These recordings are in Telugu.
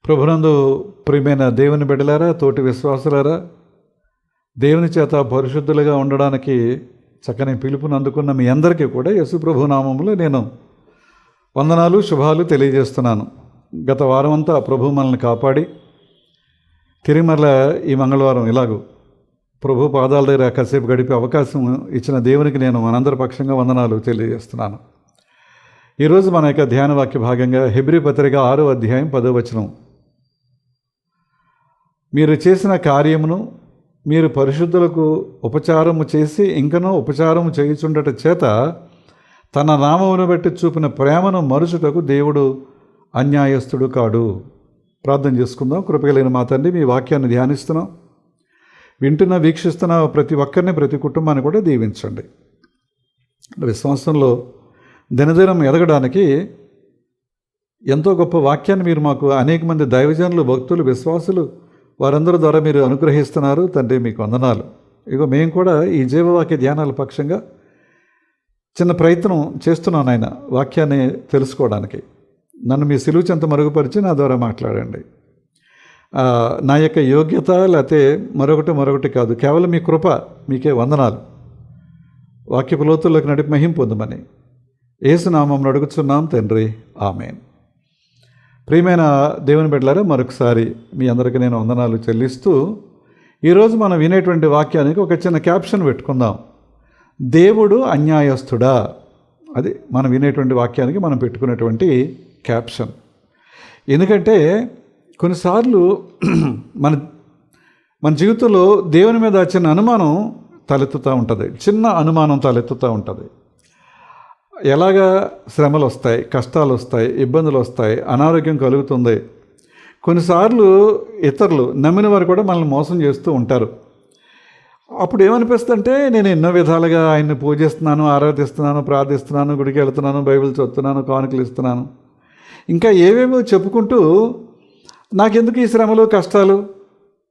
ప్రభునందు ప్రియమైన దేవుని బిడ్డలారా, తోటి విశ్వాసులారా, దేవుని చేత పరిశుద్ధులుగా ఉండడానికి చక్కని పిలుపుని అందుకున్న మీ అందరికీ కూడా యేసు ప్రభు నామములో నేను వందనాలు, శుభాలు తెలియజేస్తున్నాను. గత వారం అంతా ప్రభు మనల్ని కాపాడి తిరిగి మరలా ఈ మంగళవారం ఇలాగూ ప్రభు పాదాల దగ్గర కాసేపు గడిపే అవకాశం ఇచ్చిన దేవునికి నేను మనందరి పక్షంగా వందనాలు తెలియజేస్తున్నాను. ఈరోజు మన యొక్క ధ్యాన వాక్య భాగంగా హెబ్రీ పత్రిక 6వ అధ్యాయం 10వ వచనం. మీరు చేసిన కార్యమును మీరు పరిశుద్ధులకు ఉపచారము చేసి ఇంకనూ ఉపచారము చేయుచుండట చేత తన నామమును బట్టి చూపిన ప్రేమను మరుచుటకు దేవుడు అన్యాయస్తుడు కాడు. ప్రార్థన చేసుకుందాం. కృపగలిగిన మా తండ్రి, మీ వాక్యాన్ని ధ్యానిస్తున్నాం, వింటున్న వీక్షిస్తున్న ప్రతి ఒక్కరిని, ప్రతి కుటుంబాన్ని కూడా దీవించండి. విశ్వాసంలో దినదినం ఎదగడానికి ఎంతో గొప్ప వాక్యాన్ని మీరు మాకు అనేక మంది దైవజనులు, భక్తులు, విశ్వాసులు వారందరి ద్వారా మీరు అనుగ్రహిస్తున్నారు. తండ్రి, మీకు వందనాలు. ఇగో మేము కూడా ఈ జీవవాక్య ధ్యానాల పక్షంగా చిన్న ప్రయత్నం చేస్తున్నాను ఆయన వాక్యాన్ని తెలుసుకోవడానికి. నన్ను మీ సిలువ చెంత మరుగుపరిచి నా ద్వారా మాట్లాడండి. నా యొక్క యోగ్యత లేకపోతే మరొకటి కాదు, కేవలం మీ కృప, మీకే వందనాలు. వాక్యపు లోతుల్లోకి నడిపి మహిమ పొందమని యేసు నామమున అడుగుచున్నాం తండ్రి, ఆమేన్. ప్రియమైన దేవుని బిడ్డలారా, మరొకసారి మీ అందరికీ నేను వందనాలు చెల్లిస్తూ ఈరోజు మనం వినేటువంటి వాక్యానికి ఒక చిన్న క్యాప్షన్ పెట్టుకుందాం. దేవుడు అన్యాయస్తుడా? అది మనం వినేటువంటి వాక్యానికి మనం పెట్టుకునేటువంటి క్యాప్షన్. ఎందుకంటే కొన్నిసార్లు మన జీవితంలో దేవుని మీద చిన్న అనుమానం తలెత్తుతూ ఉంటుంది, చిన్న అనుమానం తలెత్తుతూ ఉంటుంది. ఎలాగా శ్రమలు వస్తాయి, కష్టాలు వస్తాయి, ఇబ్బందులు వస్తాయి, అనారోగ్యం కలుగుతుంది. కొన్నిసార్లు ఇతరులు నమ్మిన వారు కూడా మనల్ని మోసం చేస్తూ ఉంటారు. అప్పుడు ఏమనిపిస్తుందంటే, నేను ఎన్నో విధాలుగా ఆయన్ని పూజిస్తున్నాను, ఆరాధిస్తున్నాను, ప్రార్థిస్తున్నాను, గుడికి వెళ్తున్నాను, బైబిల్ చదువుతున్నాను, కానుకలు ఇస్తున్నాను, ఇంకా ఏవేవో చెప్పుకుంటూ నాకెందుకు ఈ శ్రమలు, కష్టాలు,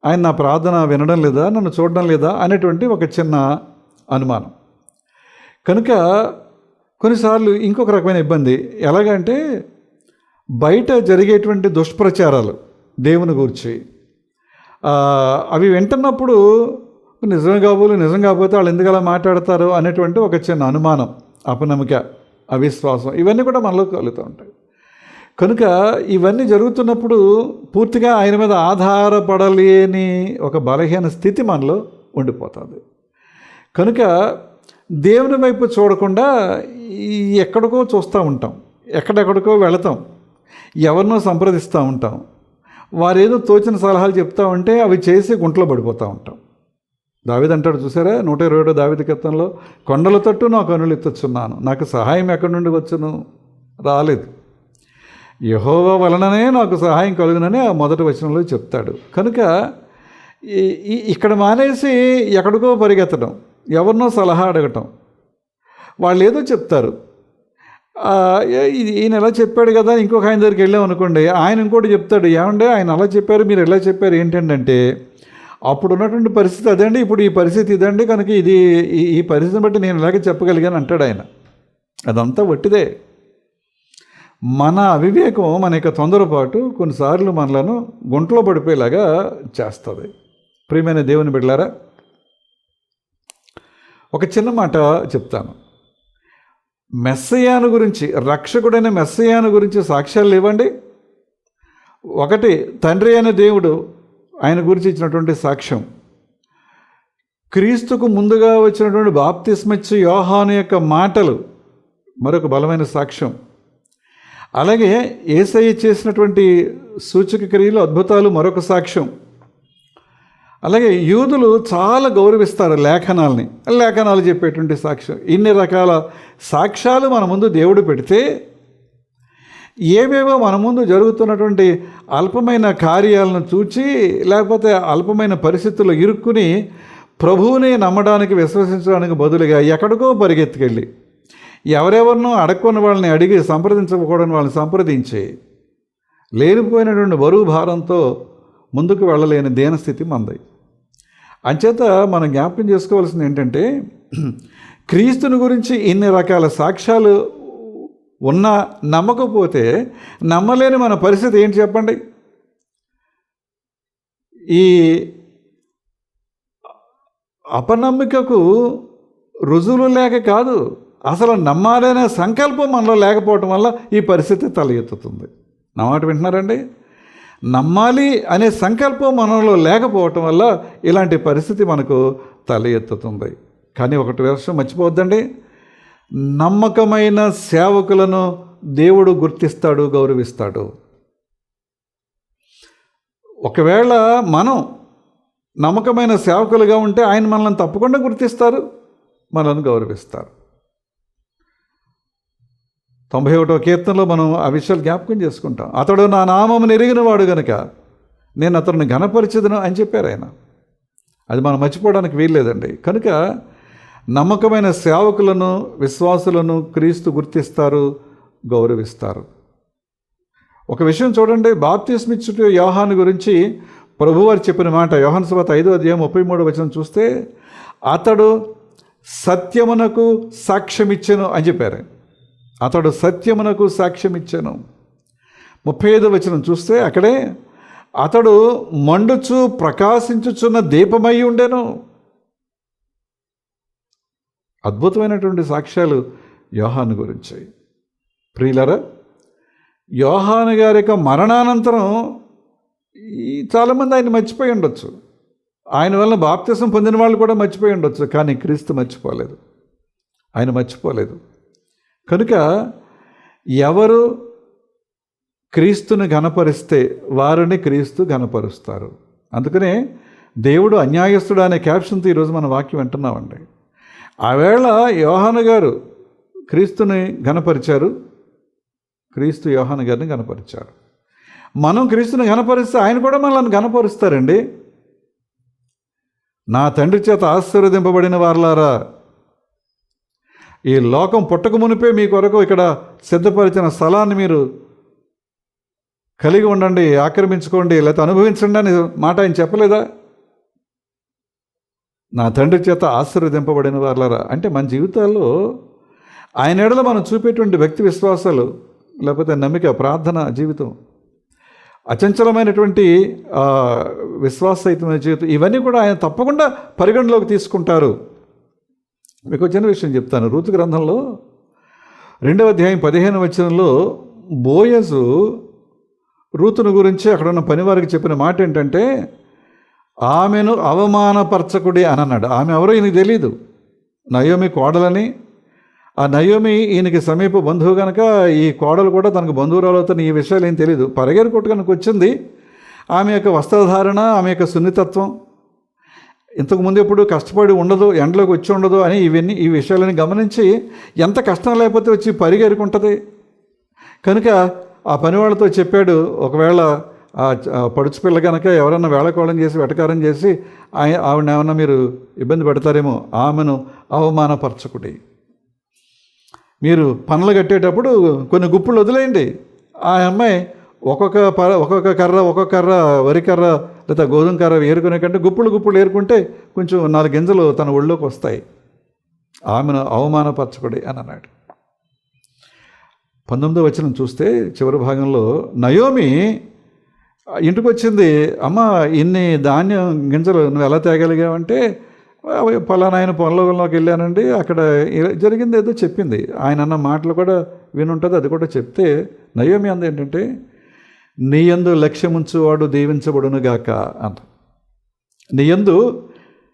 ఆయన నా ప్రార్థన వినడం లేదా, నన్ను చూడడం లేదా అనేటువంటి ఒక చిన్న అనుమానం. కనుక కొన్నిసార్లు ఇంకొక రకమైన ఇబ్బంది ఎలాగంటే, బయట జరిగేటువంటి దుష్ప్రచారాలు దేవుని గురించి అవి వింటున్నప్పుడు నిజం కాకపోతే వాళ్ళు ఎందుకు అలా మాట్లాడతారు అనేటువంటి ఒక చిన్న అనుమానం, అపనమ్మక, అవిశ్వాసం, ఇవన్నీ కూడా మనలో కలుగుతూ ఉంటాయి. కనుక ఇవన్నీ జరుగుతున్నప్పుడు పూర్తిగా ఆయన మీద ఆధారపడలేని ఒక బలహీన స్థితి మనలో ఉండిపోతుంది. కనుక దేవుని వైపు చూడకుండా ఎక్కడికో చూస్తూ ఉంటాం, ఎక్కడెక్కడికో వెళతాం, ఎవరినో సంప్రదిస్తూ ఉంటాం, వారేదో తోచిన సలహాలు చెప్తూ ఉంటే అవి చేసి గుంటలో పడిపోతూ ఉంటాం. దావీదు అంటాడు చూసారా, 127 దావీదు కీర్తనలో, కొండల తట్టు నా కన్నులు ఎత్తుచున్నాను, నాకు సహాయం ఎక్కడి నుండి వచ్చును, రాలేదు, యెహోవా వలననే నాకు సహాయం కలుగునని ఆ మొదటి వచనంలో చెప్తాడు. కనుక ఇక్కడ మానేసి ఎక్కడికో పరిగెత్తడం, ఎవరినో సలహా అడగటం, వాళ్ళు ఏదో చెప్తారు, ఈయన ఎలా చెప్పాడు కదా, ఇంకొక ఆయన దగ్గరికి వెళ్ళాం అనుకోండి, ఆయన ఇంకోటి చెప్తాడు, ఏమంటే ఆయన అలా చెప్పారు, మీరు ఎలా చెప్పారు ఏంటంటే, అప్పుడు ఉన్నటువంటి పరిస్థితి అదండి, ఇప్పుడు ఈ పరిస్థితి ఇదండి, కనుక ఈ పరిస్థితిని బట్టి నేను ఇలాగే చెప్పగలిగాను అంటాడు ఆయన. అదంతా వట్టిదే. మన అవివేకం, మన యొక్క తొందరపాటు కొన్నిసార్లు మనలను గుంటలో పడిపోయేలాగా చేస్తుంది. ప్రియమైన దేవుని బిడ్డలారా, ఒక చిన్న మాట చెప్తాను. మెస్సయాను గురించి, రక్షకుడైన మెస్సయాను గురించి సాక్ష్యాలు లేవండి. ఒకటి, తండ్రి అయిన దేవుడు ఆయన గురించి ఇచ్చినటువంటి సాక్ష్యం, క్రీస్తుకు ముందుగా వచ్చినటువంటి బాప్తిస్మిచ్చు యోహాను యొక్క మాటలు మరొక బలమైన సాక్ష్యం. అలాగే యేసయ్య చేసినటువంటి సూచక క్రియలు, అద్భుతాలు మరొక సాక్ష్యం. అలాగే యూదులు చాలా గౌరవిస్తారు లేఖనాలు చెప్పేటువంటి సాక్ష్యం. ఇన్ని రకాల సాక్ష్యాలు మన ముందు దేవుడు పెడితే, ఏవేవో మన ముందు జరుగుతున్నటువంటి అల్పమైన కార్యాలను చూచి, లేకపోతే అల్పమైన పరిస్థితుల్లో ఇరుక్కుని ప్రభువుని నమ్మడానికి, విశ్వసించడానికి బదులుగా ఎక్కడికో పరిగెత్తుకెళ్ళి ఎవరెవరినో అడగకున్న వాళ్ళని అడిగి, సంప్రదించకూడని వాళ్ళని సంప్రదించి, లేనిపోయినటువంటి బరువు భారంతో ముందుకు వెళ్ళలేని దీనస్థితి మనది. అంచేత మనం జ్ఞాపకం చేసుకోవాల్సింది ఏంటంటే, క్రీస్తుని గురించి ఇన్ని రకాల సాక్ష్యాలు ఉన్నా నమ్మకపోతే, నమ్మలేని మన పరిస్థితి ఏంటి చెప్పండి? ఈ అపనమ్మికకు రుజువులు లేక కాదు, అసలు నమ్మాలనే సంకల్పం మనలో లేకపోవటం వల్ల ఈ పరిస్థితి తల ఎత్తుతుంది. నా మాట వింటున్నారండి? నమ్మాలి అనే సంకల్పం మనలో లేకపోవటం వల్ల ఇలాంటి పరిస్థితి మనకు తల ఎత్తుతుంది. కానీ ఒకటి విషయం మర్చిపోవద్దండి, నమ్మకమైన సేవకులను దేవుడు గుర్తిస్తాడు, గౌరవిస్తాడు. ఒకవేళ మనం నమ్మకమైన సేవకులుగా ఉంటే ఆయన మనల్ని తప్పకుండా గుర్తిస్తారు, మనల్ని గౌరవిస్తారు. 91వ కీర్తనలో మనం ఆ విషయాలు జ్ఞాపకం చేసుకుంటాం. అతడు నా నామమును ఎరిగిన వాడు గనుక నేను అతడిని ఘనపరిచెదను అని చెప్పారు ఆయన. అది మనం మర్చిపోవడానికి వీల్లేదండి. కనుక నమ్మకమైన సేవకులను, విశ్వాసులను క్రీస్తు గుర్తిస్తారు, గౌరవిస్తారు. ఒక విషయం చూడండి, బాప్తిస్మిచ్చుట యోహాను గురించి ప్రభువారు చెప్పిన మాట యోహాను సువార్త 5వ అధ్యాయం 33వ వచనం చూస్తే, అతడు సత్యమునకు సాక్ష్యమిచ్చెను అని చెప్పారు. అతడు సత్యమునకు సాక్ష్యమిచ్చెను. 35వ వచనం చూస్తే అక్కడే అతడు మండుచు ప్రకాశించుచున్న దీపమై ఉండెను. అద్భుతమైనటువంటి సాక్ష్యాలు యోహాను గురించి. ప్రియులరా, యోహాను గారి యొక్క మరణానంతరం చాలామంది ఆయన మర్చిపోయి ఉండొచ్చు, ఆయన వలన బాప్తిసం పొందిన వాళ్ళు కూడా మర్చిపోయి ఉండొచ్చు. కానీ క్రీస్తు మర్చిపోలేదు, ఆయన మర్చిపోలేదు. కనుక ఎవరు క్రీస్తుని ఘనపరిస్తే వారిని క్రీస్తు ఘనపరుస్తారు. అందుకనే దేవుడు అన్యాయస్తుడు అనే క్యాప్షన్తో ఈరోజు మన వాక్యం వింటున్నామండి. ఆవేళ యోహాను గారు క్రీస్తుని ఘనపరిచారు, క్రీస్తు యోహాను గారిని ఘనపరిచారు. మనం క్రీస్తుని ఘనపరిస్తే ఆయన కూడా మనల్ని ఘనపరుస్తారండి. నా తండ్రి చేత ఆశీర్వదింపబడిన వారలారా, ఈ లోకం పుట్టక మునిపే మీ కొరకు ఇక్కడ సిద్ధపరిచిన స్థలాన్ని మీరు కలిగి ఉండండి, ఆక్రమించుకోండి, లేకపోతే అనుభవించండి అని మాట ఆయన చెప్పలేదా? నా తండ్రి చేత ఆశీర్వదింపబడిన వారలారా అంటే మన జీవితాల్లో ఆయన ఎడల మనం చూపేటువంటి వ్యక్తి విశ్వాసాలు, లేకపోతే నమ్మిక, ప్రార్థన జీవితం, అచంచలమైనటువంటి విశ్వాసయుతమైన జీవితం, ఇవన్నీ కూడా ఆయన తప్పకుండా పరిగణలోకి తీసుకుంటారు. మీకు చిన్న విషయం చెప్తాను. రూతు గ్రంథంలో 2వ అధ్యాయం 15వ వచనంలో బోయజు రూతును గురించి అక్కడ ఉన్న పనివారికి చెప్పిన మాట ఏంటంటే, ఆమెను అవమానపరచకుడి అని అన్నాడు. ఆమె ఎవరో ఈయనకి తెలీదు, నయోమి కోడలని. ఆ నయోమి ఈయనకి సమీప బంధువు కనుక ఈ కోడలు కూడా తనకు బంధువురాలవుతున్న ఈ విషయాలు ఏం తెలీదు. పరిగెరు కొట్టుకనుక వచ్చింది. ఆమె యొక్క వస్త్రధారణ, ఆమె యొక్క సున్నితత్వం, ఇంతకుముందు ఎప్పుడు కష్టపడి ఉండదు, ఎండలోకి వచ్చి ఉండదు అని ఈ విషయాలని గమనించి ఎంత కష్టం లేకపోతే వచ్చి పరిగెరుకుంటుంది. కనుక ఆ పనివాళ్ళతో చెప్పాడు, ఒకవేళ పడుచు పిల్ల కనుక ఎవరన్నా వేళకోళం చేసి వెటకారం చేసి ఆవిడ ఏమన్నా మీరు ఇబ్బంది పెడతారేమో, ఆమెను అవమానపరచకుడి. మీరు పనులు కట్టేటప్పుడు కొన్ని గుప్పులు వదిలేయండి. ఆ అమ్మాయి ఒక్కొక్క కర్ర వరి కర్ర లేదా గోధుమ కర్ర ఏరుకునే కంటే గుప్పులు ఏరుకుంటే కొంచెం 4 గింజలు తన ఒళ్ళోకి వస్తాయి. ఆమెను అవమానపరచకుడి అని అన్నాడు. 19వ వచనం చూస్తే చివరి భాగంలో నయోమి ఇంటికి వచ్చింది. అమ్మ, ఇన్ని ధాన్యం గింజలు నువ్వు ఎలా తేగలిగావంటే, పలానా ఆయన పొలంలోకి వెళ్ళానండి, అక్కడ జరిగింది ఏదో చెప్పింది. ఆయన అన్న మాటలు కూడా వినుంటుంది, అది కూడా చెప్తే నయోమి అంది ఏంటంటే, నీ యందు లక్ష్యముంచువాడు దీవించబడునుగాక అంట. నీ యందు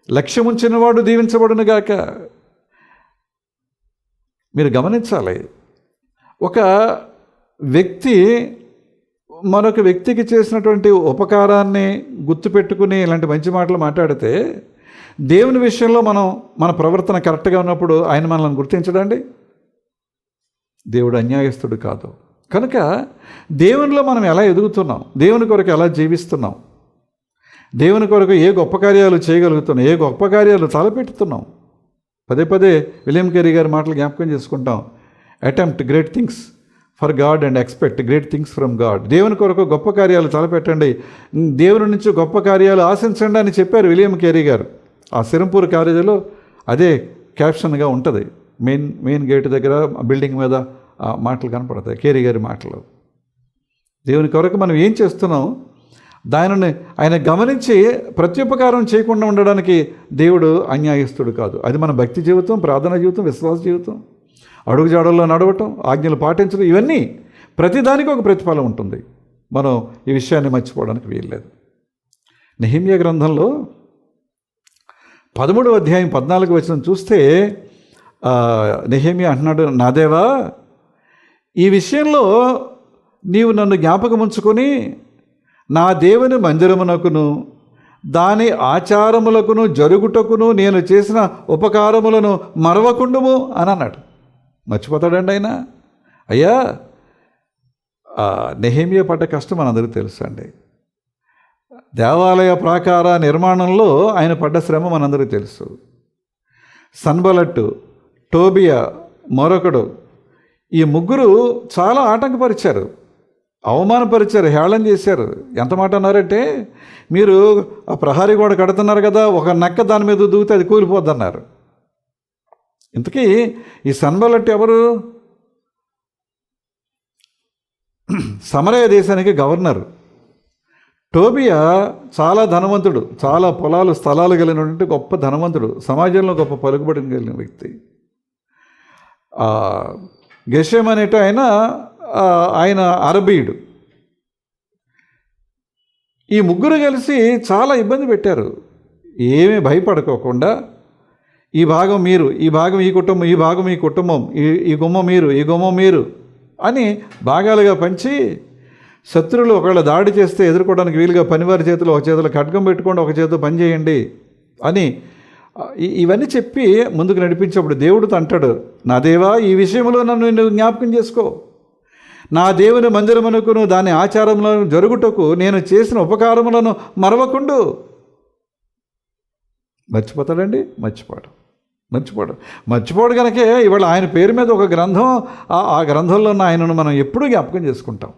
లక్ష్యముంచినవాడు దీవించబడునుగాక. మీరు గమనించాలి, ఒక వ్యక్తి మరొక వ్యక్తికి చేసినటువంటి ఉపకారాన్ని గుర్తుపెట్టుకుని ఇలాంటి మంచి మాటలు మాట్లాడితే, దేవుని విషయంలో మన ప్రవర్తన కరెక్ట్గా ఉన్నప్పుడు ఆయన మనల్ని గుర్తించడండి. దేవుడు అన్యాయస్తుడు కాదు. కనుక దేవునిలో మనం ఎలా ఎదుగుతున్నాం, దేవుని కొరకు ఎలా జీవిస్తున్నాం, దేవుని కొరకు ఏ గొప్ప కార్యాలు చేయగలుగుతున్నాం, ఏ గొప్ప కార్యాలు తలపెట్టుతున్నాం. పదే విలియం కేరీ గారి మాటలు జ్ఞాపకం చేసుకుంటాం. Attempt great things for God and expect great things from God. దేవుని కొరకు గొప్ప కార్యాలు తలపెట్టండి, దేవుని నుంచి గొప్ప కార్యాలు ఆశించండి అని చెప్పారు విలియం కేరీ గారు. ఆ సిరంపూర్ కాలేజీలో అదే క్యాప్షన్గా ఉంటుంది. మెయిన్ గేట్ దగ్గర బిల్డింగ్ మీద ఆ మాటలు కనపడతాయి, కేరీ గారి మాటలు. దేవుని కొరకు మనం ఏం చేస్తున్నాం, దానిని ఆయన గమనించి ప్రత్యుపకారం చేయకుండా ఉండడానికి దేవుడు అన్యాయస్తుడు కాదు. అది మన భక్తి జీవితం, ప్రార్థనా జీవితం, విశ్వాస జీవితం, అడుగుజాడల్లో నడవటం, ఆజ్ఞలు పాటించడం, ఇవన్నీ ప్రతిదానికి ఒక ప్రతిఫలం ఉంటుంది. మనం ఈ విషయాన్ని మర్చిపోవడానికి వీల్లేదు. నెహెమ్యా గ్రంథంలో 13వ అధ్యాయం 14 వచనం చూస్తే నెహెమ్యా అంటున్నాడు, నా దేవా, ఈ విషయంలో నీవు నన్ను జ్ఞాపకం ఉంచుకొని నా దేవుని మందిరమునకును దాని ఆచారములకును జరుగుటకును నేను చేసిన ఉపకారములను మరవకుండుము అని అన్నాడు. మర్చిపోతాడండి ఆయన? అయ్యా, నెహెమ్యా పడ్డ కష్టం మనందరికీ తెలుసు అండి. దేవాలయ ప్రాకార నిర్మాణంలో ఆయన పడ్డ శ్రమ మనందరికీ తెలుసు. సన్బలట్టు, టోబియా, మరొకడు, ఈ ముగ్గురు చాలా ఆటంకపరిచారు, అవమానపరిచారు, హేళన చేశారు. ఎంత మాట అన్నారంటే, మీరు ఆ ప్రహరీ గోడ కడుతున్నారు కదా, ఒక నక్క దాని మీద దూకితే అది కూలిపోద్దన్నారు. ఇంతకీ ఈ సన్బలట్టు ఎవరు? సమరయ దేశానికి గవర్నరు. టోబియా చాలా ధనవంతుడు, చాలా పొలాలు స్థలాలు కలిగినటువంటి గొప్ప ధనవంతుడు, సమాజంలో గొప్ప పలుకుబడి కలిగిన వ్యక్తి. గెషెం అనేట ఆయన అరబీయుడు. ఈ ముగ్గురు కలిసి చాలా ఇబ్బంది పెట్టారు. ఏమీ భయపడుకోకుండా ఈ భాగం మీరు, ఈ భాగం ఈ కుటుంబం, ఈ భాగం ఈ కుటుంబం, ఈ గుమ్మం మీరు, ఈ గుమ్మం మీరు అని భాగాలుగా పంచి, శత్రువులు ఒకవేళ దాడి చేస్తే ఎదుర్కోవడానికి వీలుగా పనివారి చేతిలో ఒక చేతిలో ఖడ్గం పెట్టుకోండి, ఒక చేతిలో పని చేయండి అని ఇవన్నీ చెప్పి ముందుకు నడిపించినప్పుడు దేవుడితో అంటాడు, నా దేవా, ఈ విషయంలో నన్ను జ్ఞాపకం చేసుకో. నా దేవుని మందిరమునకును దాని ఆచారములను జరుగుటకు నేను చేసిన ఉపకారములను మరవకుండు. మర్చిపోతాడండి? మర్చిపోడు కనుకే ఇవాళ ఆయన పేరు మీద ఒక గ్రంథం, ఆ గ్రంథంలో ఉన్న ఆయనను మనం ఎప్పుడూ జ్ఞాపకం చేసుకుంటాం.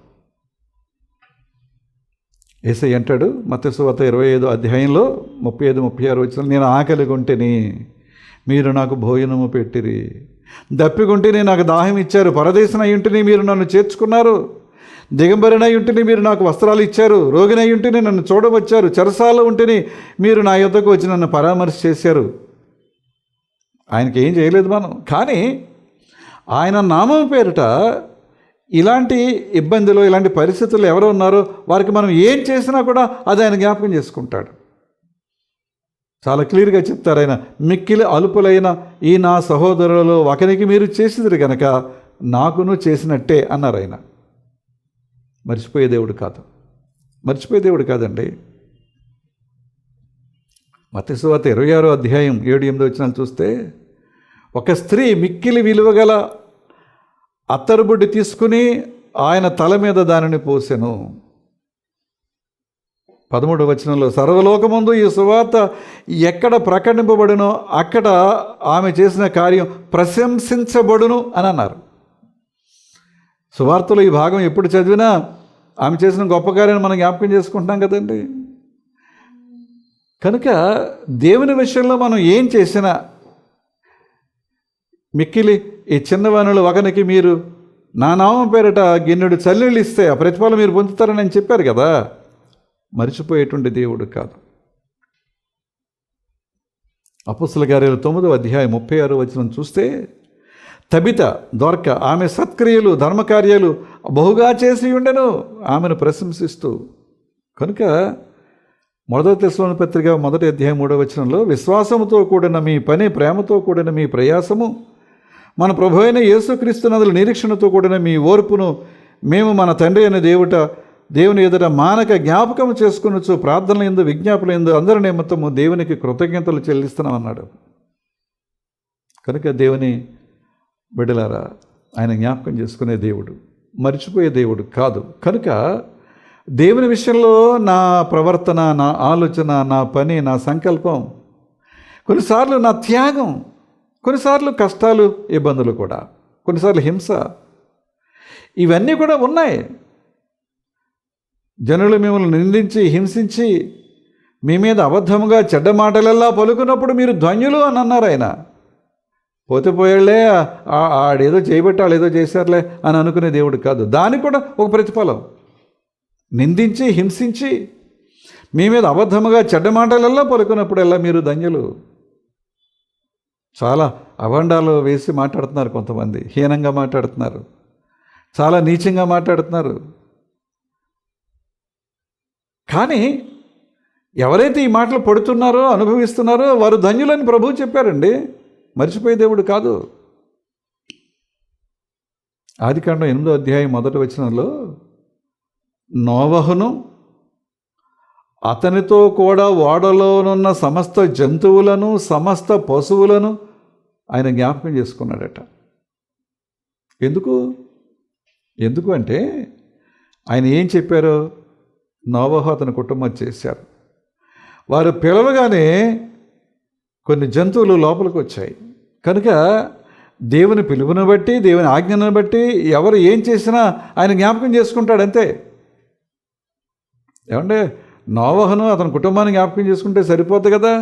యేసయ్య అంటాడు మత్తయి సువార్త 25వ అధ్యాయంలో 35-36 వచనాలు, నేను ఆకలిగొంటిని, మీరు నాకు భోజనము పెట్టిరి, దప్పిగొంటిని, నాకు దాహం ఇచ్చారు, పరదేశిని అయ్యుంటిని, మీరు నన్ను చేర్చుకున్నారు, దిగంబరినై ఉంటిని, మీరు నాకు వస్త్రాలు ఇచ్చారు, రోగినై ఉంటిని, నన్ను చూడవచ్చారు, చెరసాలలో ఉంటిని, మీరు నా యొద్దకు వచ్చి నన్ను పరామర్శ చేశారు. ఆయనకి ఏం చేయలేదు మనం, కానీ ఆయన నామం పేరిట ఇలాంటి ఇబ్బందులు, ఇలాంటి పరిస్థితులు ఎవరు ఉన్నారో వారికి మనం ఏం చేసినా కూడా అది ఆయన జ్ఞాపకం చేసుకుంటాడు. చాలా క్లియర్గా చెప్తారు ఆయన, మిక్కిలి అలుపులైన ఈ నా సహోదరులలో ఒకరికి మీరు చేసిదిరు గనక నాకును చేసినట్టే అన్నారు ఆయన. మర్చిపోయే దేవుడు కాదండి. మత్తయి సువార్త 26వ అధ్యాయం 7-8 వచనాలు చూస్తే, ఒక స్త్రీ మిక్కిలి విలువగల అత్తరుబుడ్డి తీసుకుని ఆయన తల మీద దానిని పోసెను. 13వ వచనంలో, సర్వలోకమందు ఈ సువార్త ఎక్కడ ప్రకటింపబడునో అక్కడ ఆమె చేసిన కార్యం ప్రశంసించబడును అని అన్నారు. సువార్తలో ఈ భాగం ఎప్పుడు చదివినా ఆమె చేసిన గొప్ప కార్యాన్ని మనం జ్ఞాపకం చేసుకుంటాం కదండి. కనుక దేవుని విషయంలో మనం ఏం చేసినా, మిక్కిలి ఈ చిన్నవానులు ఒకనికి మీరు నా నామం పేరిట గిన్నెడు చల్లీళ్ళు ఇస్తే ఆ ప్రతిఫలం మీరు పొందుతారని నేను చెప్పారు కదా. మరిచిపోయేటువంటి దేవుడు కాదు. అపోస్తలుల కార్యాలు 9వ అధ్యాయం 36వ వచనం చూస్తే, తబిత, దొర్క, ఆమె సత్క్రియలు ధర్మకార్యాలు బహుగా చేసి ఉండెను, ఆమెను ప్రశంసిస్తూ. కనుక 1 తెస్సలోని పత్రిక 1వ అధ్యాయం 3వ వచనంలో, విశ్వాసముతో కూడిన మీ పని, ప్రేమతో కూడిన మీ ప్రయాసము, మన ప్రభు అయిన యేసుక్రీస్తునందు నిరీక్షణతో కూడిన మీ ఓర్పును మేము మన తండ్రి అయిన దేవుని ఎదుట మానక జ్ఞాపకం చేసుకునొచ్చు, ప్రార్థనల యందు విజ్ఞాపన యందు అందరి నిమిత్తము దేవునికి కృతజ్ఞతలు చెల్లిస్తున్నామన్నాడు. కనుక దేవుని బిడ్డలారా, ఆయన జ్ఞాపకం చేసుకునే దేవుడు, మర్చిపోయే దేవుడు కాదు. కనుక దేవుని విషయంలో నా ప్రవర్తన, నా ఆలోచన, నా పని, నా సంకల్పం, కొన్నిసార్లు నా త్యాగం, కొన్నిసార్లు కష్టాలు, ఇబ్బందులు కూడా, కొన్నిసార్లు హింస, ఇవన్నీ కూడా ఉన్నాయి. జనులు మిమ్మల్ని నిందించి హింసించి మీ మీద అబద్ధముగా చెడ్డ మాటలల్లా పలుకున్నప్పుడు మీరు ధన్యులు అని అన్నారు ఆయన. పోతే పోయాళ్లే, ఆడేదో చేయబట్టి వాళ్ళు ఏదో చేశారులే అని అనుకునే దేవుడు కాదు. దానికి కూడా ఒక ప్రతిఫలం. నిందించి హింసించి మీ మీద అబద్ధముగా చెడ్డ మాటలల్లా పలుకున్నప్పుడల్లా మీరు ధన్యులు. చాలా అభండాలు వేసి మాట్లాడుతున్నారు, కొంతమంది హీనంగా మాట్లాడుతున్నారు, చాలా నీచంగా మాట్లాడుతున్నారు. కానీ ఎవరైతే ఈ మాటలు పడుతున్నారో, అనుభవిస్తున్నారో వారు ధన్యులని ప్రభువు చెప్పారండి. మర్చిపోయే దేవుడు కాదు. ఆదికాండం 8వ అధ్యాయం 1వ వచనంలో నోవహును అతనితో కూడా ఓడలోనున్న సమస్త జంతువులను, సమస్త పశువులను ఆయన జ్ఞాపకం చేసుకున్నాడట. ఎందుకు అంటే ఆయన ఏం చెప్పారో నోవహు అతని కుటుంబం చేశారు. వారు పిలవగానే కొన్ని జంతువులు లోపలికి వచ్చాయి. కనుక దేవుని పిలుపును బట్టి, దేవుని ఆజ్ఞను బట్టి ఎవరు ఏం చేసినా ఆయన జ్ఞాపకం చేసుకుంటాడు అంతే. ఏమంటే నోవహును అతని కుటుంబాన్ని జ్ఞాపకం చేసుకుంటే సరిపోద్ది కదా.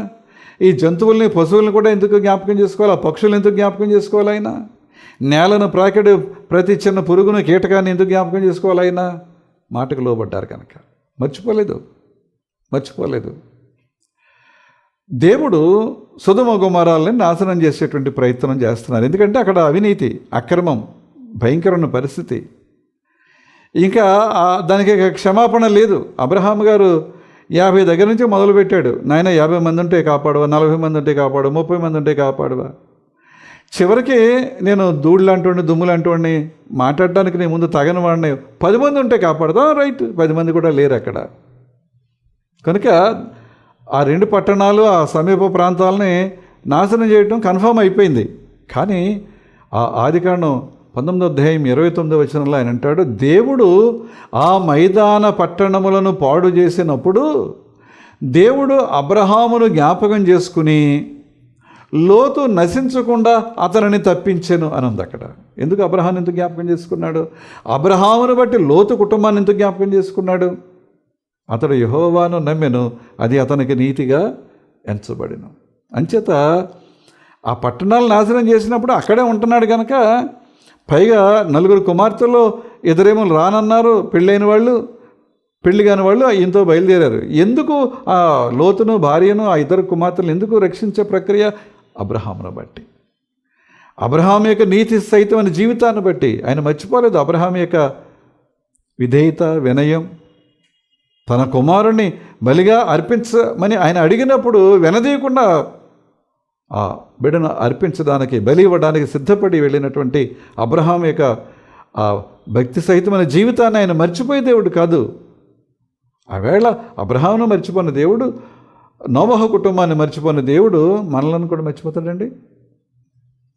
ఈ జంతువుల్ని, పశువుల్ని కూడా ఎందుకు జ్ఞాపకం చేసుకోవాలి? ఆ పక్షులను ఎందుకు జ్ఞాపకం చేసుకోవాలి? ఆయన నేలను ప్రాకెడు ప్రతి చిన్న పురుగును, కీటకాన్ని ఎందుకు జ్ఞాపకం చేసుకోవాలి? ఆయన మాటకు లోబడ్డారు కనుక మర్చిపోలేదు. దేవుడు సొదొమ గొమొర్రాలని నాశనం చేసేటువంటి ప్రయత్నం చేస్తున్నారు. ఎందుకంటే అక్కడ అవినీతి, అక్రమం, భయంకరమైన పరిస్థితి. ఇంకా దానికి క్షమాపణ లేదు. అబ్రహాం గారు 50 దగ్గర నుంచి మొదలుపెట్టాడు. నాయన 50 మంది ఉంటే కాపాడువా, 40 మంది ఉంటే కాపాడు, 30 మంది ఉంటే కాపాడువా. చివరికి నేను దూళ్ళంటోడిని, దుమ్ములంటోడిని, మాట్లాడడానికి నేను ముందు తగని వాడిని, 10 మంది ఉంటే కాపాడుదా. రైట్, 10 మంది కూడా లేరు అక్కడ. కనుక ఆ 2 పట్టణాలు, ఆ సమీప ప్రాంతాలని నాశనం చేయడం కన్ఫర్మ్ అయిపోయింది. కానీ ఆ ఆదికాండం 19వ అధ్యాయం 29వ వచనంలో ఆయన అంటాడు, దేవుడు ఆ మైదాన పట్టణములను పాడు చేసినప్పుడు దేవుడు అబ్రహామును జ్ఞాపకం చేసుకుని లోతు నశించకుండా అతనిని తప్పించెను అని ఉంది అక్కడ. ఎందుకు అబ్రహామును ఎందుకు జ్ఞాపకం చేసుకున్నాడు? అబ్రహామును బట్టి లోతు కుటుంబాన్ని ఎందుకు జ్ఞాపకం చేసుకున్నాడు? అతడు యెహోవాను నమ్మెను, అది అతనికి నీతిగా ఎంచబడెను. అంచేత ఆ పట్టణాలు నాశనం చేసినప్పుడు అక్కడే ఉంటున్నాడు కనుక, పైగా 4 కుమార్తెలు ఎదురేమో రానన్నారు, పెళ్ళైన వాళ్ళు, పెళ్లి కాని వాళ్ళు ఈయనతో బయలుదేరారు. ఎందుకు ఆ లోతును, భార్యను, ఆ 2 కుమార్తెలను ఎందుకు రక్షించే ప్రక్రియ? అబ్రహామును బట్టి, అబ్రహాం యొక్క నీతి సహితమైన జీవితాన్ని బట్టి. ఆయన మర్చిపోలేదు అబ్రహాం యొక్క విధేయత, వినయం. తన కుమారుణ్ణి బలిగా అర్పించమని ఆయన అడిగినప్పుడు వెనదీయకుండా ఆ బిడ్డను అర్పించడానికి, బలి ఇవ్వడానికి సిద్ధపడి వెళ్ళినటువంటి అబ్రహాం యొక్క ఆ భక్తి సహితమైన జీవితాన్ని ఆయన మర్చిపోయే దేవుడు కాదు. ఆవేళ అబ్రహామును మర్చిపోయిన దేవుడు, నోవహు కుటుంబాన్ని మర్చిపోయిన దేవుడు మనలను కూడా మర్చిపోతాడండి?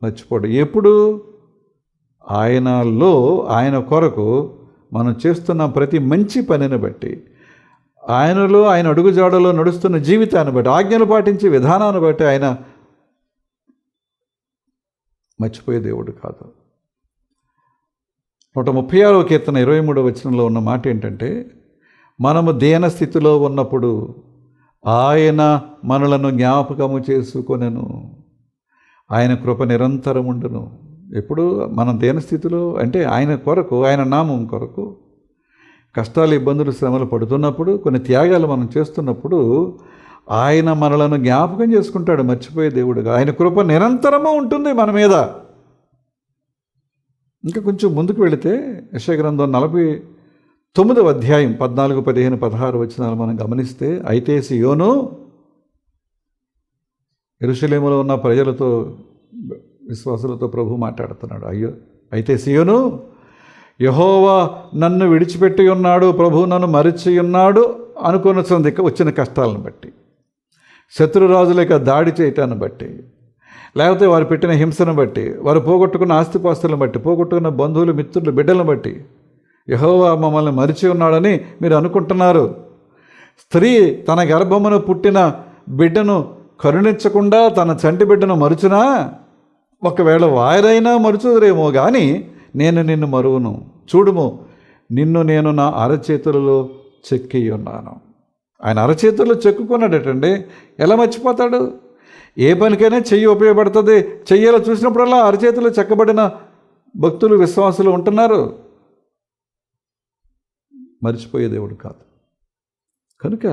మర్చిపోడు. ఎప్పుడు? ఆయనలో, ఆయన కొరకు మనం చేస్తున్న ప్రతి మంచి పనిని బట్టి, ఆయనలో, ఆయన అడుగుజాడలో నడుస్తున్న జీవితాన్ని బట్టి, ఆజ్ఞలు పాటించే విధానాన్ని బట్టి ఆయన మర్చిపోయే దేవుడు కాదు. 136వ కీర్తన 23వ వచనంలో ఉన్న మాట ఏంటంటే, మనము దీన స్థితిలో ఉన్నప్పుడు ఆయన మనలను జ్ఞాపకము చేసుకొనెను, ఆయన కృప నిరంతరం ఉండును. ఎప్పుడు మనం దీన స్థితిలో అంటే ఆయన కొరకు, ఆయన నామం కొరకు కష్టాలు, ఇబ్బందులు, శ్రమలు పడుతున్నప్పుడు, కొన్ని త్యాగాలు మనం చేస్తున్నప్పుడు ఆయన మనలను జ్ఞాపకం చేసుకుంటాడు, మర్చిపోయే దేవుడుగా. ఆయన కృప నిరంతరము ఉంటుంది మన మీద. ఇంకా కొంచెం ముందుకు వెళితే యెషయా గ్రంథం 49వ అధ్యాయం 14, 15, 16 వచనాలు మనం గమనిస్తే, అయితే సియోను, యెరూషలేములో ఉన్న ప్రజలతో, విశ్వాసులతో ప్రభు మాట్లాడుతున్నాడు. అయితే సియోను, యెహోవా నన్ను విడిచిపెట్టి ఉన్నాడు, ప్రభు నన్ను మరిచి ఉన్నాడు అనుకున్న వచ్చిన కష్టాలను బట్టి, శత్రురాజుల యొక్క దాడి చేయటాన్ని బట్టి, లేకపోతే వారు పెట్టిన హింసను బట్టి, వారు పోగొట్టుకున్న ఆస్తిపాస్తులను బట్టి, పోగొట్టుకున్న బంధువులు, మిత్రులు, బిడ్డలను బట్టి యెహోవా మమ్మల్ని మరిచి ఉన్నాడని మీరు అనుకుంటున్నారు. స్త్రీ తన గర్భమును పుట్టిన బిడ్డను కరుణించకుండా తన చంటి బిడ్డను మరుచునా? ఒకవేళ వారైనా మరుచుదురేమో కానీ నేను నిన్ను మరువను. చూడుము, నిన్ను నేను నా అరచేతులలో చెక్కి ఉన్నాను. ఆయన అరచేతుల్లో చెక్కుకున్నాడటండి. ఎలా మర్చిపోతాడు? ఏ పనికైనా చెయ్యి ఉపయోగపడుతుంది. చెయ్యాలో చూసినప్పుడల్లా అరచేతుల్లో చెక్కబడిన భక్తులు, విశ్వాసులు ఉంటున్నారు. మర్చిపోయే దేవుడు కాదు. కనుక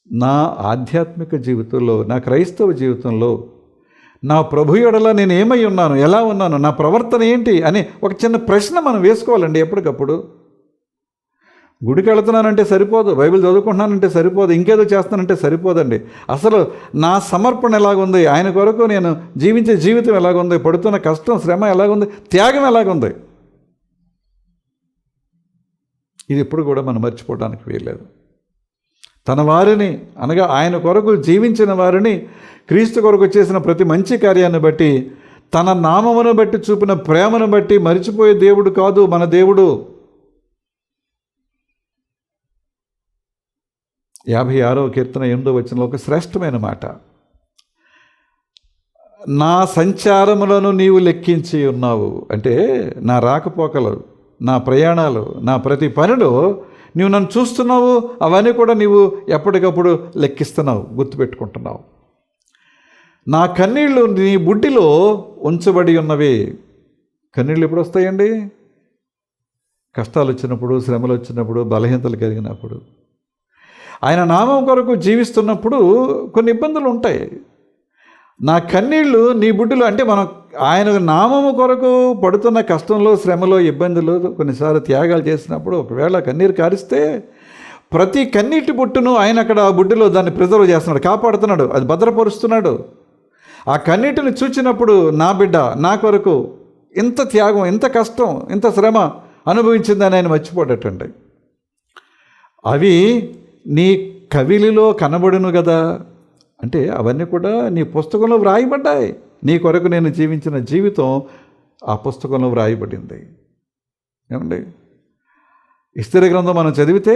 నా ఆధ్యాత్మిక జీవితంలో, నా క్రైస్తవ జీవితంలో నా ప్రభు ఎడల నేను ఏమై ఉన్నాను, ఎలా ఉన్నాను, నా ప్రవర్తన ఏంటి అని ఒక చిన్న ప్రశ్న మనం వేసుకోవాలండి ఎప్పటికప్పుడు. గుడికి వెళుతున్నానంటే సరిపోదు, బైబిల్ చదువుకుంటున్నానంటే సరిపోదు, ఇంకేదో చేస్తానంటే సరిపోదండి. అసలు నా సమర్పణ ఎలాగుంది, ఆయన కొరకు నేను జీవించే జీవితం ఎలాగుంది, పడుతున్న కష్టం శ్రమ ఎలాగుంది, త్యాగం ఎలాగుంది, ఇది ఎప్పుడు కూడా మనం మర్చిపోవడానికి వీల్లేదు. తన వారిని అనగా ఆయన కొరకు జీవించిన వారిని, క్రీస్తు కొరకు చేసిన ప్రతి మంచి కార్యాన్ని బట్టి, తన నామమును బట్టి చూపిన ప్రేమను బట్టి మరిచిపోయే దేవుడు కాదు మన దేవుడు. 56వ కీర్తన 8వ వచనంలో ఒక శ్రేష్టమైన మాట, నా సంచారములను నీవు లెక్కించి ఉన్నావు. అంటే నా రాకపోకలు, నా ప్రయాణాలు, నా ప్రతి పనిలో నీవు నన్ను చూస్తున్నావు, అవన్నీ కూడా నీవు ఎప్పటికప్పుడు లెక్కిస్తున్నావు, గుర్తుపెట్టుకుంటున్నావు. నా కన్నీళ్ళు నీ బుడ్డిలో ఉంచబడి ఉన్నవి. కన్నీళ్ళు ఎప్పుడు వస్తాయండి? కష్టాలు వచ్చినప్పుడు, శ్రమలు వచ్చినప్పుడు, బలహీనతలు కలిగినప్పుడు. ఆయన నామం కొరకు జీవిస్తున్నప్పుడు కొన్ని ఇబ్బందులు ఉంటాయి. నా కన్నీళ్ళు నీ బుడ్డిలో, అంటే మనం ఆయన నామము కొరకు పడుతున్న కష్టంలో, శ్రమలో, ఇబ్బందులు, కొన్నిసార్లు త్యాగాలు చేసినప్పుడు ఒకవేళ కన్నీరు కారిస్తే ప్రతి కన్నీటి బుట్టును ఆయన అక్కడ ఆ బుడ్డిలో దాన్ని ప్రిజర్వ్ చేస్తున్నాడు, కాపాడుతున్నాడు, అది భద్రపరుస్తున్నాడు. ఆ కన్నీటిని చూచినప్పుడు నా బిడ్డ నా కొరకు ఇంత త్యాగం, ఇంత కష్టం, ఇంత శ్రమ అనుభవించిందని ఆయన మర్చిపోడటండి. అవి నీ కవిలిలో కనబడును కదా, అంటే అవన్నీ కూడా నీ పుస్తకంలో వ్రాయబడ్డాయి. నీ కొరకు నేను జీవించిన జీవితం ఆ పుస్తకంలో వ్రాయబడింది. ఏమండి, ఇస్తరి గ్రంథం మనం చదివితే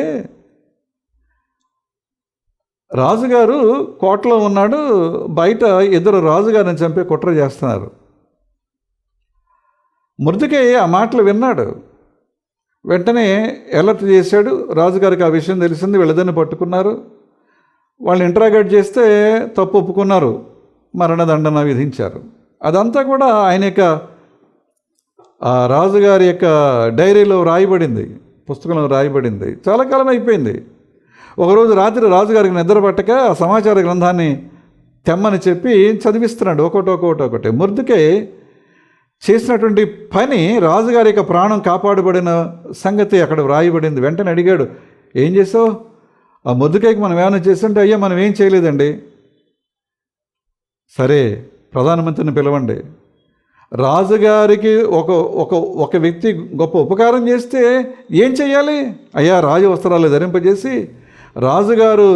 రాజుగారు కోటలో ఉన్నాడు, బయట ఇద్దరు రాజుగారిని చంపే కుట్ర చేస్తున్నారు. మొర్దెకై ఆ మాటలు విన్నాడు, వెంటనే అలర్ట్ చేశాడు. రాజుగారికి ఆ విషయం తెలిసింది, వీళ్ళదని పట్టుకున్నారు. వాళ్ళు ఇంట్రాగేట్ చేస్తే తప్పు ఒప్పుకున్నారు, మరణదండన విధించారు. అదంతా కూడా ఆయన యొక్క ఆ రాజుగారి యొక్క డైరీలో రాయబడింది, పుస్తకంలో రాయబడింది. చాలా కాలం అయిపోయింది. ఒకరోజు రాత్రి రాజుగారికి నిద్ర పట్టక ఆ సమాచార గ్రంథాన్ని తెమ్మని చెప్పి చదివిస్తున్నాడు, ఒకటి. మొర్దెకై చేసినటువంటి పని, రాజుగారి యొక్క ప్రాణం కాపాడబడిన సంగతి అక్కడ వ్రాయబడింది. వెంటనే అడిగాడు, ఏం చేసావు? ఆ మొర్దెకైకి మనం ఏమైనా చేస్తుంటే, అయ్యా మనం ఏం చేయలేదండి. సరే, ప్రధానమంత్రిని పిలవండి. రాజుగారికి ఒక వ్యక్తి గొప్ప ఉపకారం చేస్తే ఏం చేయాలి? అయ్యా రాజు వస్త్రాలు ధరింపజేసి రాజుగారు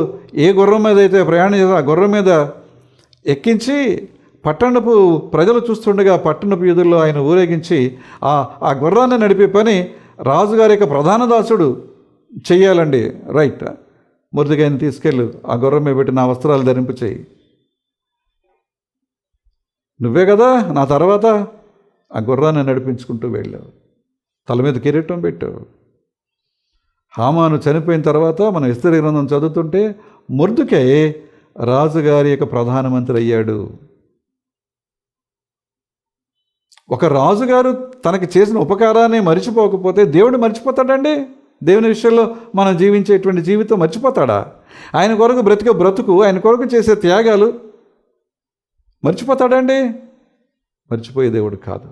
ఏ గుర్రం మీద అయితే ప్రయాణం చేసి ఆ గుర్రం మీద ఎక్కించి పట్టణపు ప్రజలు చూస్తుండగా పట్టణపు వీధుల్లో ఆయన ఊరేగించి ఆ గుర్రాన్ని నడిపే పని రాజుగారి యొక్క ప్రధాన దాసుడు చెయ్యాలండి. రైట్, మొర్దెకైని తీసుకెళ్ళు, ఆ గుర్రం మీద పెట్టి నా వస్త్రాలు ధరింపు చేయి. నువ్వే కదా నా తర్వాత ఆ గుర్రాన్ని నడిపించుకుంటూ వెళ్ళావు, తల మీద కిరీటం పెట్టావు. హామాను చనిపోయిన తర్వాత మనం ఇస్తరి గ్రంథం చదువుతుంటే మొర్దెకై రాజుగారి యొక్క ప్రధానమంత్రి అయ్యాడు. ఒక రాజుగారు తనకి చేసిన ఉపకారాన్ని మర్చిపోకపోతే దేవుడు మర్చిపోతాడండి? దేవుని విషయంలో మనం జీవించేటువంటి జీవితం మర్చిపోతాడా? ఆయన కొరకు బ్రతికే బ్రతుకు, ఆయన కొరకు చేసే త్యాగాలు మర్చిపోతాడండి? మర్చిపోయే దేవుడు కాదు.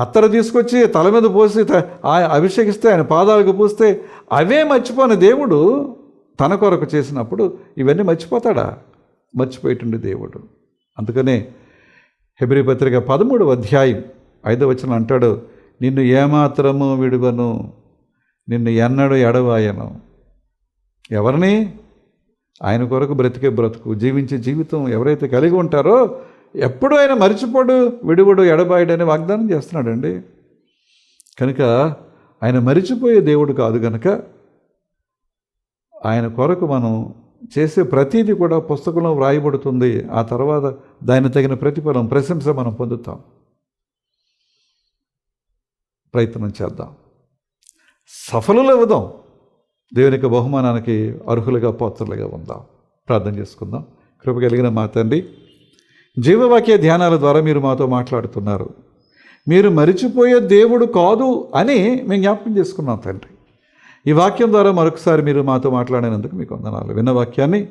అత్తరు తీసుకొచ్చి తల మీద పోసి అభిషేకిస్తే, ఆయన పాదాలకు పూస్తే అవే మర్చిపోయిన దేవుడు తన కొరకు చేసినప్పుడు ఇవన్నీ మర్చిపోతాడా? మర్చిపోయేటువంటి దేవుడు. అందుకనే హెబ్రీ పత్రిక 13వ అధ్యాయం 5వ వచనం అంటాడు, నిన్ను ఏమాత్రము విడువను, నిన్ను ఎన్నడూ ఎడవాయను. ఎవరిని? ఆయన కొరకు బ్రతికే బ్రతుకు, జీవించే జీవితం ఎవరైతే కలిగి ఉంటారో ఎప్పుడూ ఆయన మరిచిపోడు, విడువడు, ఎడబాయడని వాగ్దానం చేస్తున్నాడండి. కనుక ఆయన మరిచిపోయే దేవుడు కాదు. కనుక ఆయన కొరకు మనం చేసే ప్రతీది కూడా పుస్తకంలో వ్రాయబడుతుంది. ఆ తర్వాత దానికి తగిన ప్రతిఫలం, ప్రశంస మనం పొందుతాం. ప్రయత్నం చేద్దాం, సఫలులు అవుదాం, దేవునికి బహుమానానికి అర్హులుగా పాత్రలుగా ఉందాం. ప్రార్థన చేసుకుందాం. కృప కలిగిన మా తండ్రి, జీవవాక్య ధ్యానాల ద్వారా మీరు మాతో మాట్లాడుతున్నారు. మీరు మరిచిపోయే దేవుడు కాదు అని మేము జ్ఞాపకం చేసుకున్నాం తండ్రి. ఈ వాక్యం ద్వారా మరొకసారి మీరు మాతో మాట్లాడినందుకు మీకు వందనాలు. విన్న వాక్యాన్ని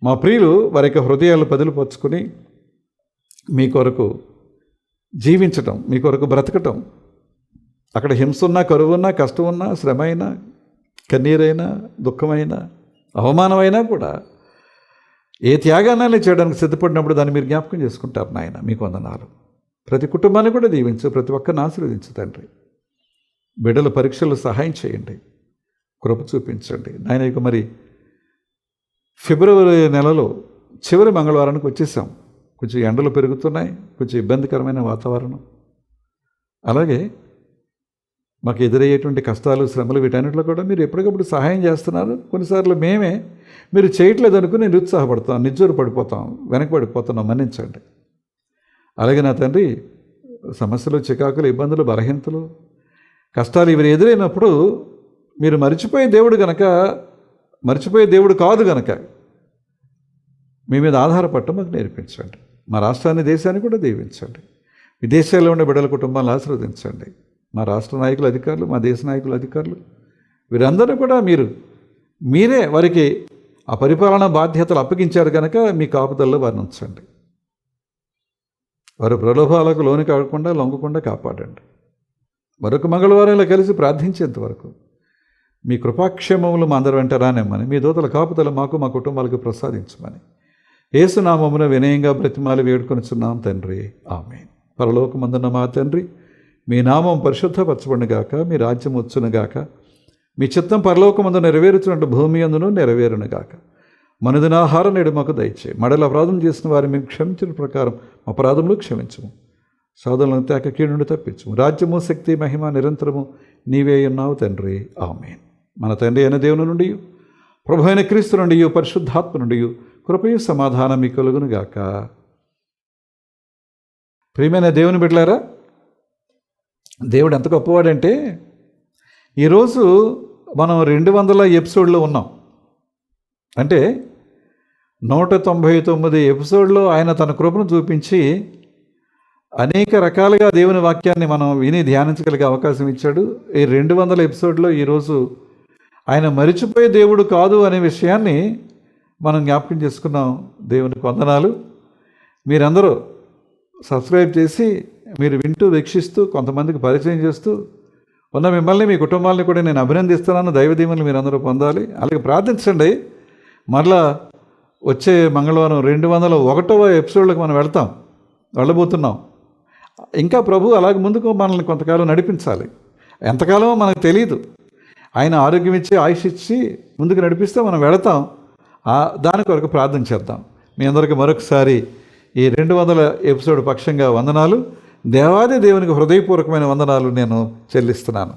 మా ప్రియులు వారి యొక్క హృదయాలు పదులుపరుచుకుని మీ కొరకు జీవించటం, మీ కొరకు బ్రతకటం, అక్కడ హింస ఉన్నా, కరువు ఉన్నా, కష్టం ఉన్నా, శ్రమ అయినా, కన్నీరైనా, దుఃఖమైనా, అవమానమైనా కూడా ఏ త్యాగాన్ని చేయడానికి సిద్ధపడినప్పుడు దాన్ని మీరు జ్ఞాపకం చేసుకుంటారు నాయన. మీకు వందనాలు. ప్రతి కుటుంబాన్ని కూడా దీవించు, ప్రతి ఒక్కరిని ఆశీర్వదించు తండ్రి. బిడ్డల పరీక్షలు సహాయం చేయండి, కృప చూపించండి నాయన. ఇక మరి ఫిబ్రవరి నెలలో చివరి మంగళవారానికి వచ్చేసాం. కొంచెం ఎండలు పెరుగుతున్నాయి, కొంచెం ఇబ్బందికరమైన వాతావరణం. అలాగే మాకు ఎదురయ్యేటువంటి కష్టాలు, శ్రమలు, వీటన్నిటిలో కూడా మీరు ఎప్పటికప్పుడు సహాయం చేస్తున్నారు. కొన్నిసార్లు మేమే మీరు చేయట్లేదు అనుకుని నిరుత్సాహపడతాం, నిజ్జూరు పడిపోతాం, వెనకబడిపోతున్నాం. మన్నించండి. అలాగే నా తండ్రి, సమస్యలు, చికాకులు, ఇబ్బందులు, బలహీనతలు, కష్టాలు ఇవి ఎదురైనప్పుడు మీరు మర్చిపోయే దేవుడు కాదు గనక మీ మీద ఆధారపడటం మాకు నేర్పించండి. మా రాష్ట్రాన్ని, దేశాన్ని కూడా దీవించండి. విదేశాల్లో ఉండే బిడ్డల కుటుంబాలను ఆశీర్వదించండి. మా రాష్ట్ర నాయకులు, అధికారులు, మా దేశ నాయకులు, అధికారులు, వీరందరూ కూడా మీరే వారికి ఆ పరిపాలనా బాధ్యతలు అప్పగించారు కనుక మీ కాపుదల్లో వారిని ఉంచండి. వారి ప్రలోభాలకు లోను కాకుండా, లొంగకుండా కాపాడండి. మరొక మంగళవారంలో కలిసి ప్రార్థించేంతవరకు మీ కృపాక్షేమములు మా అందరి వెంట రానిమ్మని, మీ దూతల కాపుదల మాకు, మా కుటుంబాలకు ప్రసాదించమని యేసునామమున వినయంగా బ్రతిమాలి వేడుకొనుచున్నాం తండ్రి. ఆమేన్. పరలోకమందున్న మా తండ్రి, మీ నామం పరిశుద్ధపరచబడునుగాక, మీ రాజ్యం వచ్చునుగాక, మీ చిత్తం పరలోకమందు నెరవేరుచున్నట్టు భూమి అందును నెరవేరునుగాక. మనదినాహారం నేడు మాకు దయచే. మడల అపరాధం చేసిన వారిని మేము క్షమించిన ప్రకారం అపరాధములు క్షమించము. సోదరులను తేక కీడును తప్పించము. రాజ్యము, శక్తి, మహిమ నిరంతరము నీవే ఉన్నావు తండ్రి. ఆమేన్. మన తండ్రి అయిన దేవుని నుండి, ప్రభు అయిన క్రీస్తు నుండి, పరిశుద్ధాత్మ నుండి కృపయు సమాధానం మీ కలుగునుగాక. ప్రియమైన దేవుని బిడ్డలారా, దేవుడు ఎంత గొప్పవాడంటే ఈరోజు మనం 200 ఎపిసోడ్లో ఉన్నాం. అంటే 199 ఎపిసోడ్లో ఆయన తన కృపను చూపించి అనేక రకాలుగా దేవుని వాక్యాన్ని మనం విని ధ్యానించగలిగే అవకాశం ఇచ్చాడు. ఈ 200 ఎపిసోడ్లో ఈరోజు ఆయన మరిచిపోయే దేవుడు కాదు అనే విషయాన్ని మనం జ్ఞాపకం చేసుకున్నాం. దేవునికి వందనాలు. మీరందరూ సబ్స్క్రైబ్ చేసి మీరు వింటూ, వీక్షిస్తూ, కొంతమందికి పరిచయం చేస్తూ ఉన్న మిమ్మల్ని, మీ కుటుంబాలని కూడా నేను అభినందిస్తున్నాను. దైవదీవెనలు మీరందరూ పొందాలి. అలాగే ప్రార్థించండి. మరలా వచ్చే మంగళవారం 201వ ఎపిసోడ్లకు మనం వెళ్ళబోతున్నాం. ఇంకా ప్రభు అలాగే ముందుకు మనల్ని కొంతకాలం నడిపించాలి. ఎంతకాలమో మనకు తెలియదు. ఆయన ఆరోగ్యం ఇచ్చి, ఆయుష్ ఇచ్చి ముందుకు నడిపిస్తే మనం వెళతాం. దాని కొరకు ప్రార్థన చేద్దాం. మీ అందరికీ మరొకసారి ఈ 200 ఎపిసోడ్ పక్షంగా వందనాలు. దేవాది దేవునికి హృదయపూర్వకమైన వందనాలు నేను చెల్లిస్తున్నాను.